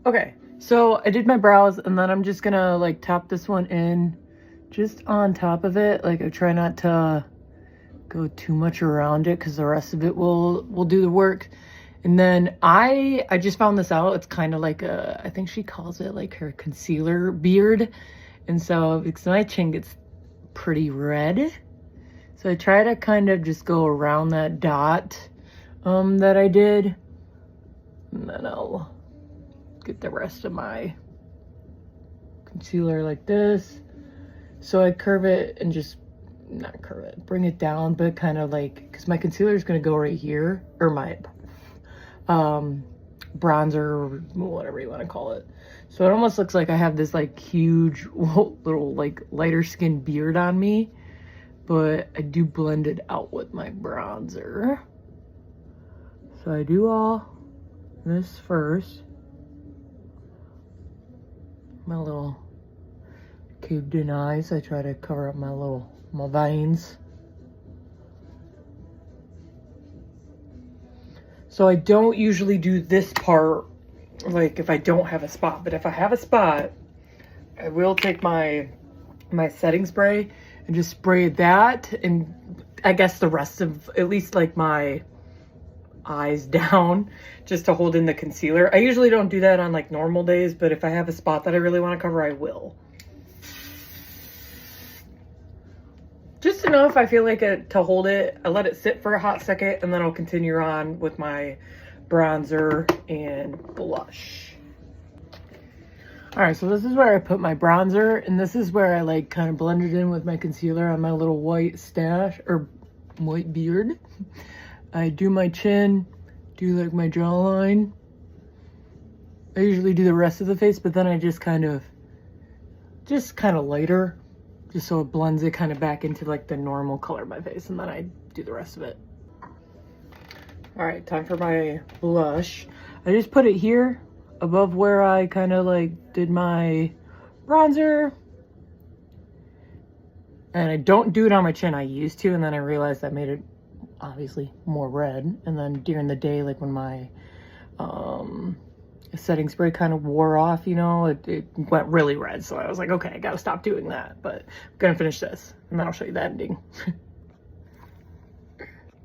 Okay, so I did my brows and then I'm just gonna like tap this one in just on top of it. Like I try not to go too much around it because the rest of it will do the work. And then I just found this out. It's kind of like I think she calls it like her concealer beard. And so because my chin gets pretty red, so I try to kind of just go around that dot that I did, and then I'll get the rest of my concealer like this. So I curve it and just not curve it, bring it down, but kind of like, because my concealer is going to go right here, or my bronzer, whatever you want to call it. So it almost looks like I have this like huge little like lighter skin beard on me, but I do blend it out with my bronzer. So I do all this first. My little caved in eyes, I try to cover up my veins. So I don't usually do this part, like if I don't have a spot, but if I have a spot, I will take my setting spray and just spray that, and I guess the rest of, at least like my eyes down, just to hold in the concealer. I usually don't do that on like normal days, but if I have a spot that I really want to cover, I will. Just enough, I feel like it to hold it. I let it sit for a hot second, and then I'll continue on with my bronzer and blush. All right, so this is where I put my bronzer, and this is where I like kind of blended in with my concealer on my little white stash, or white beard. I do my chin, do like my jawline. I usually do the rest of the face, but then I just kind of lighter, just so it blends it kind of back into like the normal color of my face, and then I do the rest of it. All right, time for my blush. I just put it here above where I kind of like did my bronzer. And I don't do it on my chin. I used to, and then I realized that made it obviously more red. And then during the day, like when my setting spray kind of wore off, you know, it went really red. So I was like, okay, I gotta stop doing that. But I'm gonna finish this, and then I'll show you the ending.